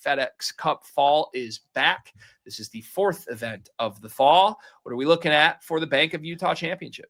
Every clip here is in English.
FedEx Cup Fall is back. This is the fourth event of the fall. What are we looking at for the Bank of Utah Championship?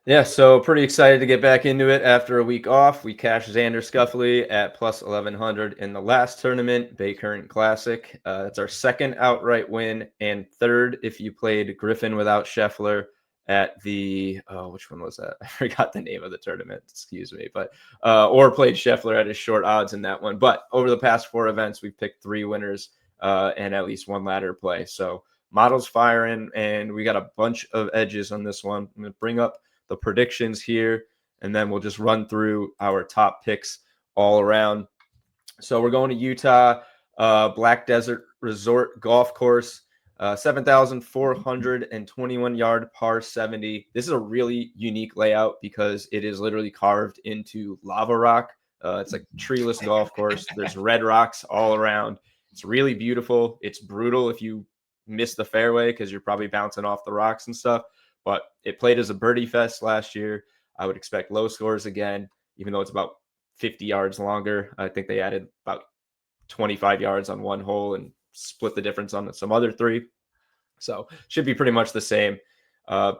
Yeah, so pretty excited to get back into it after a week off. We cashed Xander Schauffele at plus 1,100 in the last tournament, Baycurrent Classic. That's our second outright win and third if you played Griffin without Scheffler at the which one was that? I forgot the name of the tournament. Excuse me, but or played Scheffler at his short odds in that one. But over the past four events, we've picked three winners and at least one ladder play. So models firing, and we got a bunch of edges on this one. I'm going to bring up the predictions here, and then we'll just run through our top picks all around. So we're going to Utah, Black Desert Resort Golf Course, 7,421 yard par 70. This is a really unique layout because it is literally carved into lava rock. It's like treeless golf course. There's red rocks all around. It's really beautiful. It's brutal if you miss the fairway because you're probably bouncing off the rocks and stuff. But it played as a birdie fest last year. I would expect low scores again, even though it's about 50 yards longer. I think they added about 25 yards on one hole and split the difference on some other three. So should be pretty much the same.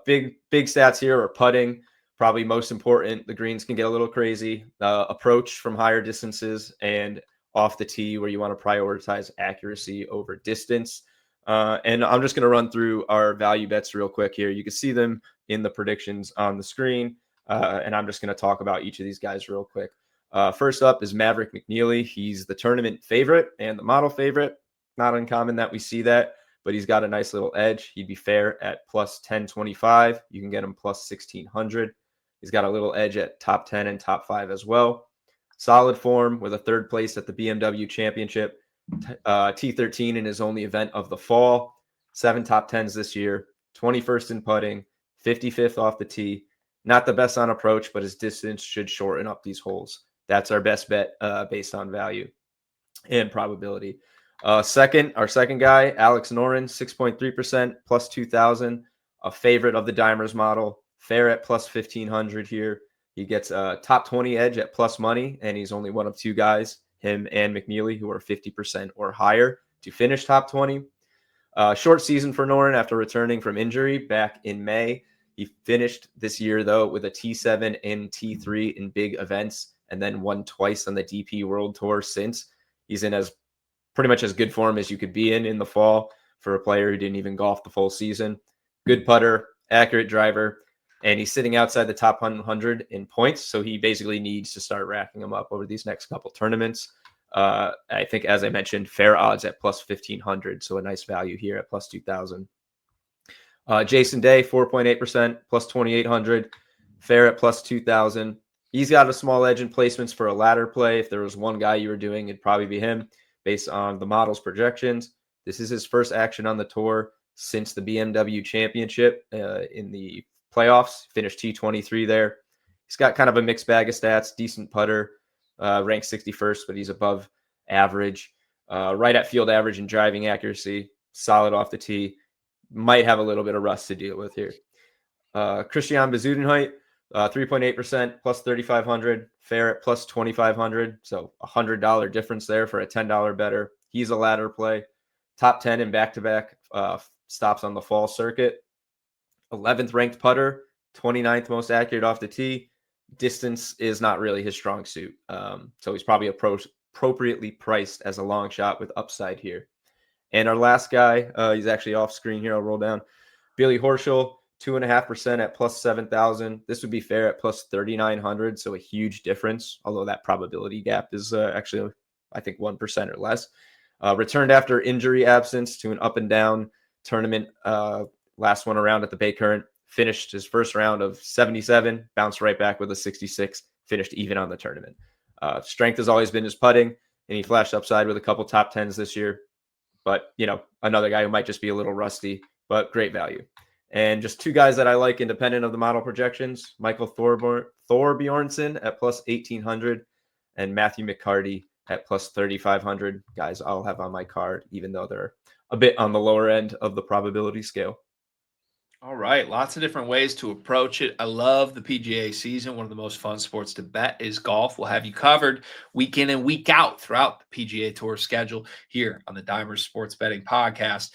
Big stats here are putting, probably most important. The greens can get a little crazy. Approach from higher distances and off the tee where you want to prioritize accuracy over distance. And I'm just going to run through our value bets real quick here. You can see them in the predictions on the screen. And I'm just going to talk about each of these guys real quick. First up is Maverick McNealy. He's the tournament favorite and the model favorite. Not uncommon that we see that, but he's got a nice little edge. He'd be fair at plus 1025. You can get him plus 1600. He's got a little edge at top 10 and top 5 as well. Solid form with a third place at the BMW Championship. T13 in his only event of the fall, 7 top 10s this year, 21st in putting, 55th off the tee. Not the best on approach, but his distance should shorten up these holes. That's our best bet based on value and probability. Our second guy, Alex Noren, 6.3% plus 2,000, a favorite of the Dimers model, fair at plus 1,500 here. He gets a top 20 edge at plus money, and he's only one of two guys, him and McNealy, who are 50% or higher to finish top 20. Short season for Noren after returning from injury back in May. He finished this year, though, with a T7 and T3 in big events, and then won twice on the DP World Tour since. He's in as pretty much as good form as you could be in the fall for a player who didn't even golf the full season. Good putter, accurate driver, and he's sitting outside the top 100 in points, so he basically needs to start racking them up over these next couple tournaments. I think, as I mentioned, fair odds at plus 1,500, so a nice value here at plus 2,000. Jason Day, 4.8%, plus 2,800, fair at plus 2,000. He's got a small edge in placements for a ladder play. If there was one guy you were doing, it'd probably be him based on the model's projections. This is his first action on the tour since the BMW Championship in the playoffs. Finished T23 there. He's got kind of a mixed bag of stats, decent putter, ranked 61st, but he's above average, right at field average in driving accuracy, solid off the tee. Might have a little bit of rust to deal with here. Christian Bezuidenhout, 3.8% plus 3,500, fair at plus 2,500. So $100 difference there for a $10 better. He's a ladder play. Top 10 in back-to-back stops on the fall circuit. 11th ranked putter, 29th most accurate off the tee. Distance is not really his strong suit. So he's probably appropriately priced as a long shot with upside here. And our last guy, he's actually off screen here. I'll roll down. Billy Horschel, 2.5% at plus 7,000. This would be fair at plus 3,900. So a huge difference, although that probability gap is actually, I think, 1% or less. Returned after injury absence to an up and down tournament. Last one around at the Baycurrent. Finished his first round of 77, bounced right back with a 66, finished even on the tournament. Strength has always been his putting, and he flashed upside with a couple top 10s this year. But, another guy who might just be a little rusty, but great value. And just two guys that I like independent of the model projections, Michael Thorbjornsen at plus 1,800 and Matthew McCarty at plus 3,500. Guys I'll have on my card, even though they're a bit on the lower end of the probability scale. All right, lots of different ways to approach it. I love the PGA season. One of the most fun sports to bet is golf. We'll have you covered week in and week out throughout the PGA Tour schedule here on the Dimers Sports Betting Podcast.